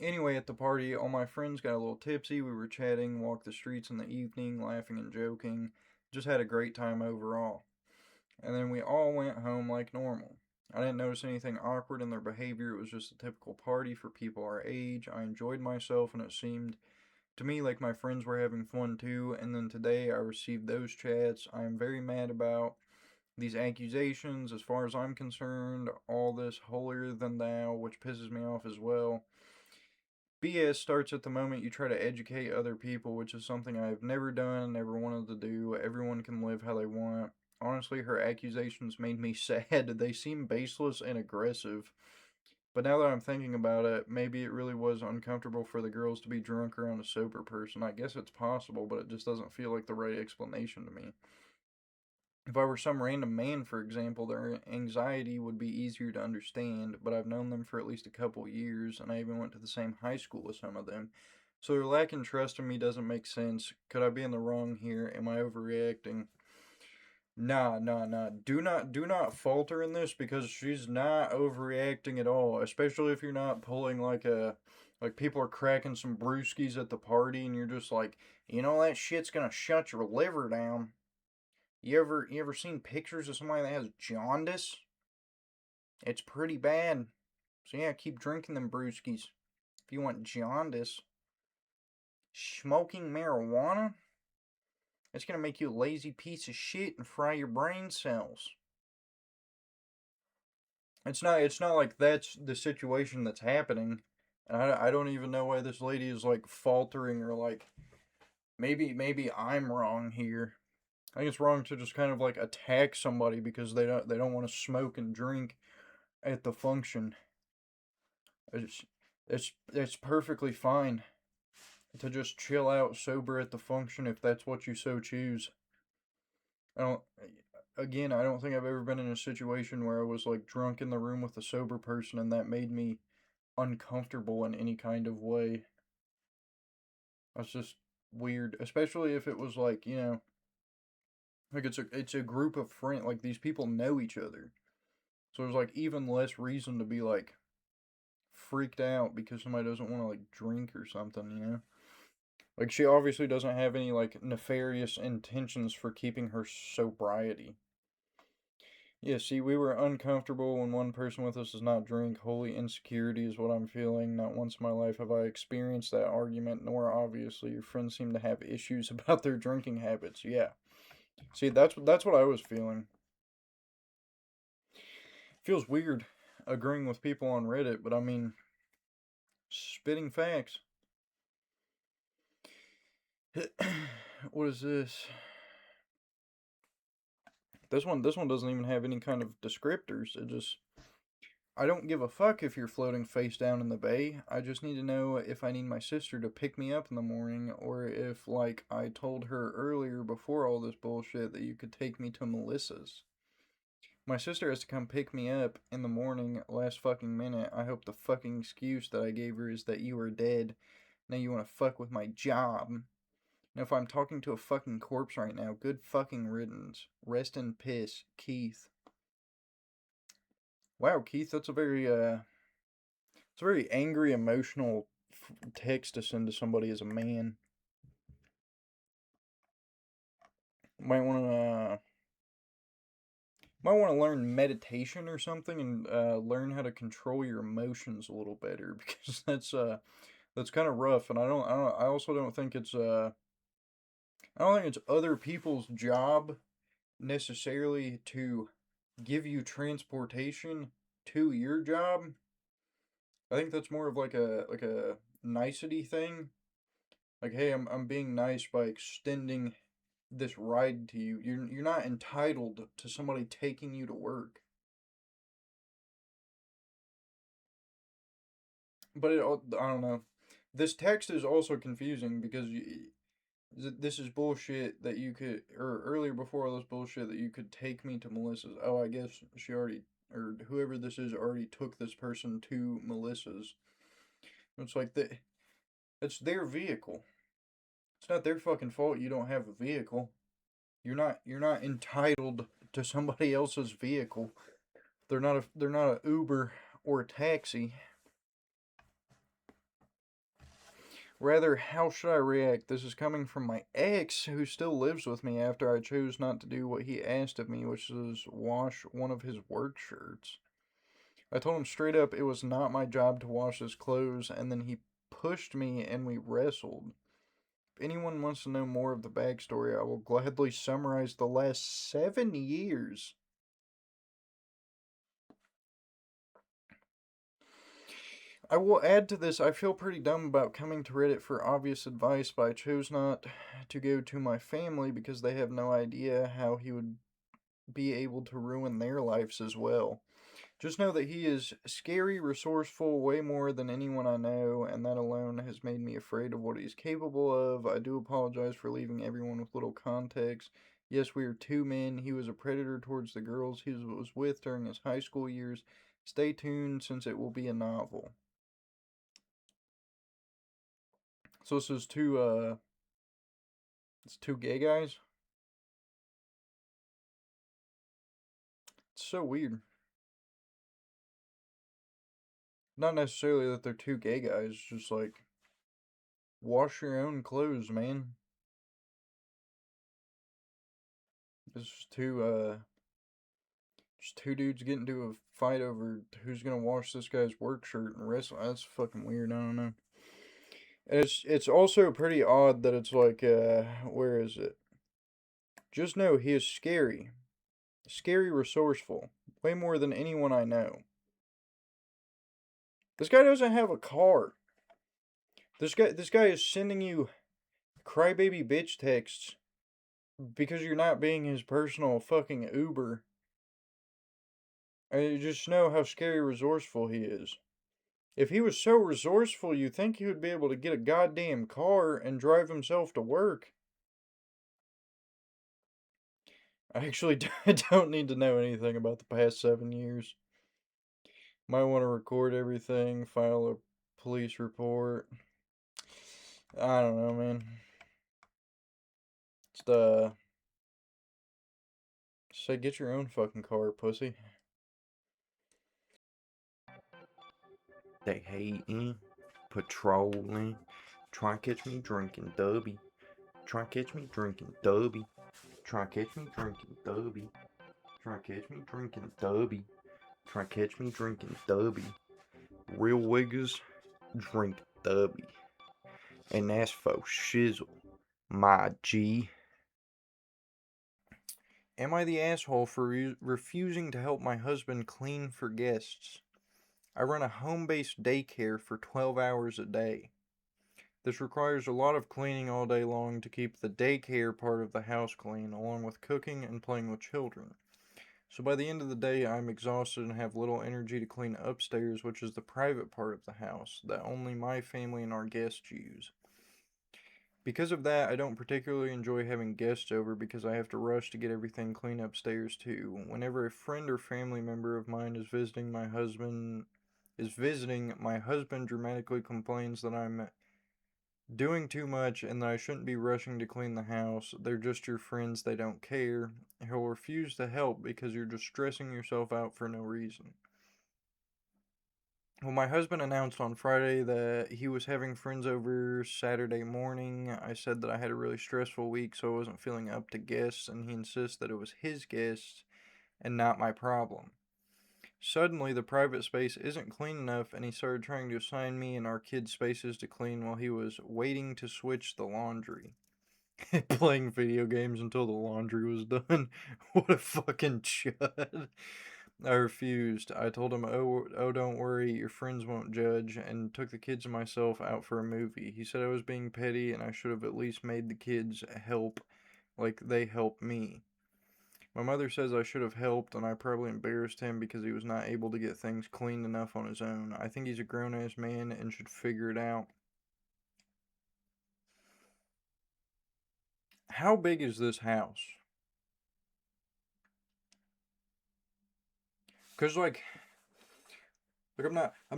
Anyway, at the party, all my friends got a little tipsy. We were chatting, walked the streets in the evening, laughing and joking. Just had a great time overall. And then we all went home like normal. I didn't notice anything awkward in their behavior. It was just a typical party for people our age. I enjoyed myself, and it seemed to me like my friends were having fun too. And then today I received those chats. I am very mad about these accusations. As far as I'm concerned, all this holier than thou, which pisses me off as well. BS starts at the moment you try to educate other people, which is something I've never done and never wanted to do. Everyone can live how they want. Honestly, her accusations made me sad. They seem baseless and aggressive. But now that I'm thinking about it, maybe it really was uncomfortable for the girls to be drunk around a sober person. I guess it's possible, but it just doesn't feel like the right explanation to me. If I were some random man, for example, their anxiety would be easier to understand, but I've known them for at least a couple years, and I even went to the same high school as some of them. So their lack in trust in me doesn't make sense. Could I be in the wrong here? Am I overreacting? Nah, nah, nah. Do not falter in this because she's not overreacting at all. Especially if you're not pulling like people are cracking some brewskis at the party and you're just like, that shit's gonna shut your liver down. You ever seen pictures of somebody that has jaundice? It's pretty bad. So yeah, keep drinking them brewskis. If you want jaundice, smoking marijuana, it's gonna make you a lazy piece of shit and fry your brain cells. It's not like that's the situation that's happening. And I don't even know why this lady is like faltering or like maybe I'm wrong here. I think it's wrong to just kind of like attack somebody because they don't want to smoke and drink at the function. It's it's perfectly fine to just chill out sober at the function if that's what you so choose. I don't again, I don't think I've ever been in a situation where I was like drunk in the room with a sober person and that made me uncomfortable in any kind of way. That's just weird, especially if it was like, like it's a group of friends, like these people know each other. So there's like even less reason to be like freaked out because somebody doesn't want to like drink or something. Like she obviously doesn't have any like nefarious intentions for keeping her sobriety. Yeah, see, we were uncomfortable when one person with us does not drink. Holy insecurity is what I'm feeling. Not once in my life have I experienced that argument, nor obviously your friends seem to have issues about their drinking habits. Yeah. See, that's what I was feeling. Feels weird agreeing with people on Reddit, but I mean, spitting facts. What is this? This one doesn't even have any kind of descriptors. It just I don't give a fuck if you're floating face down in the bay. I just need to know if I need my sister to pick me up in the morning or if, like, I told her earlier before all this bullshit that you could take me to Melissa's. My sister has to come pick me up in the morning last fucking minute. I hope the fucking excuse that I gave her is that you are dead. Now you want to fuck with my job. Now if I'm talking to a fucking corpse right now, good fucking riddance. Rest in piss, Keith. Wow, Keith, it's a very angry, emotional text to send to somebody as a man. Might want to learn meditation or something and learn how to control your emotions a little better because that's kind of rough. And I also don't think I don't think it's other people's job necessarily to give you transportation to your job. I think that's more of like a nicety thing. Like, hey, I'm being nice by extending this ride to you. You're not entitled to somebody taking you to work. But I don't know. This text is also confusing because this is bullshit that you could, or earlier before all this bullshit that you could take me to Melissa's. Oh, I guess she already, or whoever this is already took this person to Melissa's. It's like it's their vehicle. It's not their fucking fault you don't have a vehicle. You're not entitled to somebody else's vehicle. They're not a Uber or a taxi. Rather, how should I react? This is coming from my ex, who still lives with me after I chose not to do what he asked of me, which is wash one of his work shirts. I told him straight up it was not my job to wash his clothes, and then he pushed me and we wrestled. If anyone wants to know more of the backstory, I will gladly summarize the last 7 years. I will add to this, I feel pretty dumb about coming to Reddit for obvious advice, but I chose not to go to my family because they have no idea how he would be able to ruin their lives as well. Just know that he is scary, resourceful, way more than anyone I know, and that alone has made me afraid of what he's capable of. I do apologize for leaving everyone with little context. Yes, we are two men. He was a predator towards the girls he was with during his high school years. Stay tuned since it will be a novel. So this is it's two gay guys. It's so weird. Not necessarily that they're two gay guys, just like wash your own clothes, man. This is just two dudes getting into a fight over who's gonna wash this guy's work shirt and wrestle. That's fucking weird. I don't know. And it's also pretty odd that it's like where is it? Just know he is scary, scary, resourceful, way more than anyone I know. This guy doesn't have a car. This guy is sending you crybaby bitch texts because you're not being his personal fucking Uber. And you just know how scary resourceful he is. If he was so resourceful, you think he would be able to get a goddamn car and drive himself to work. I actually don't need to know anything about the past 7 years. Might want to record everything, file a police report. I don't know, man. It's say get your own fucking car, pussy. They hating, patrolling, try and catch me drinking dubby. Try and catch me drinking dubby. Try and catch me drinking dubby. Try and catch me drinking dubby. Try and catch me drinking dubby. Real wiggers drink dubby. And that's for shizzle, my G. Am I the asshole for refusing to help my husband clean for guests? I run a home-based daycare for 12 hours a day. This requires a lot of cleaning all day long to keep the daycare part of the house clean, along with cooking and playing with children. So by the end of the day, I'm exhausted and have little energy to clean upstairs, which is the private part of the house that only my family and our guests use. Because of that, I don't particularly enjoy having guests over because I have to rush to get everything clean upstairs too. Whenever a friend or family member of mine is visiting, my husband dramatically complains that I'm doing too much and that I shouldn't be rushing to clean the house. They're just your friends, they don't care. He'll refuse to help because you're just stressing yourself out for no reason. Well, my husband announced on Friday that he was having friends over Saturday morning. I said that I had a really stressful week, so I wasn't feeling up to guests, and he insists that it was his guests and not my problem. Suddenly, the private space isn't clean enough, and he started trying to assign me and our kids' spaces to clean while he was waiting to switch the laundry. Playing video games until the laundry was done. What a fucking chud. I refused. I told him, oh, don't worry, your friends won't judge, and took the kids and myself out for a movie. He said I was being petty and I should have at least made the kids help like they helped me. My mother says I should have helped, and I probably embarrassed him because he was not able to get things clean enough on his own. I think he's a grown-ass man and should figure it out. How big is this house? Because, I'm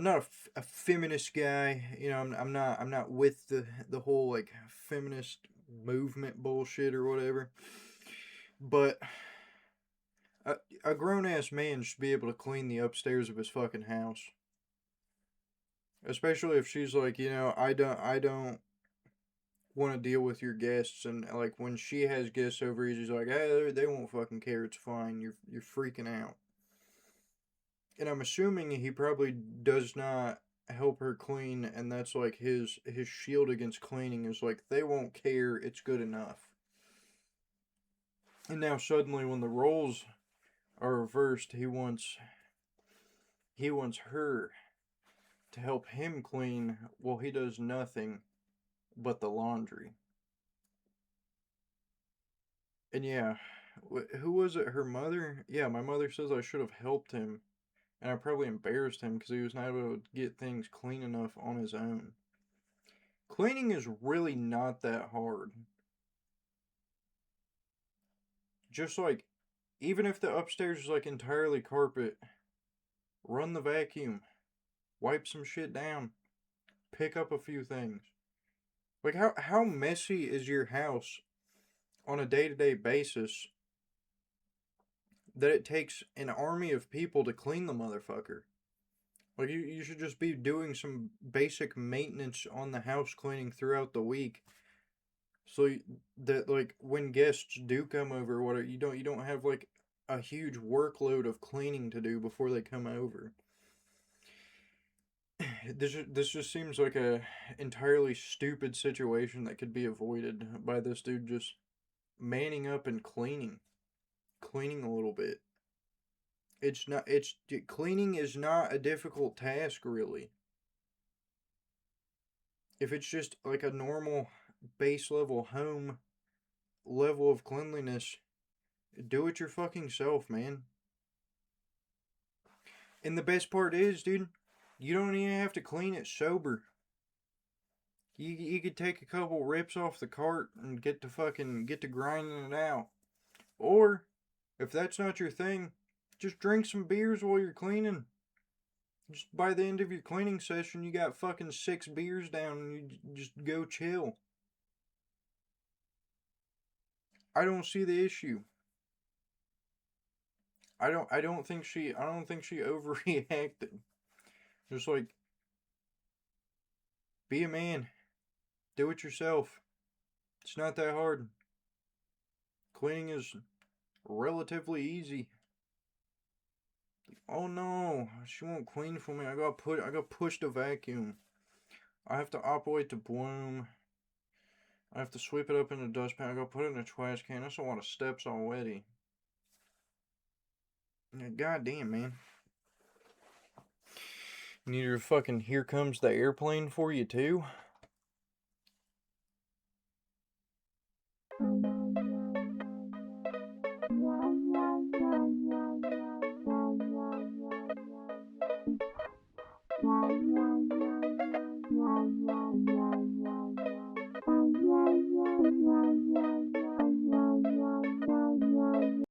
not a feminist guy. You know, I'm not with the whole like feminist movement bullshit or whatever. But a, a grown ass man should be able to clean the upstairs of his fucking house. Especially if she's like, I don't want to deal with your guests, and like when she has guests over, he's just like, hey, they won't fucking care. It's fine. You're freaking out. And I'm assuming he probably does not help her clean, and that's like his shield against cleaning is like they won't care, it's good enough. And now suddenly when the roles are reversed, he wants her to help him clean while he does nothing but the laundry. And yeah, who was it? Her mother? Yeah, my mother says I should have helped him, and I probably embarrassed him because he was not able to get things clean enough on his own. Cleaning is really not that hard. Just like, even if the upstairs is like entirely carpet, run the vacuum, wipe some shit down, pick up a few things. Like, how messy is your house on a day to day basis that it takes an army of people to clean the motherfucker? Like, you should just be doing some basic maintenance on the house cleaning throughout the week. So that like when guests do come over, you don't have like a huge workload of cleaning to do before they come over. This just seems like a entirely stupid situation that could be avoided by this dude just manning up and cleaning a little bit. It's cleaning is not a difficult task really. If it's just like a normal base level home level of cleanliness, do it your fucking self, man. And the best part is, dude, you don't even have to clean it sober. You could take a couple rips off the cart and get to grinding it out. Or if that's not your thing, just drink some beers while you're cleaning. Just by the end of your cleaning session, you got fucking 6 beers down and you just go chill. I don't see the issue. I don't think she overreacted. Just like, be a man. Do it yourself. It's not that hard. Cleaning is relatively easy. Oh no, she won't clean for me. I got pushed to vacuum. I have to operate the broom. I have to sweep it up in the dustpan. I gotta put it in the trash can. That's a lot of steps already. Yeah, goddamn, man. You need your fucking Here Comes the Airplane for you too?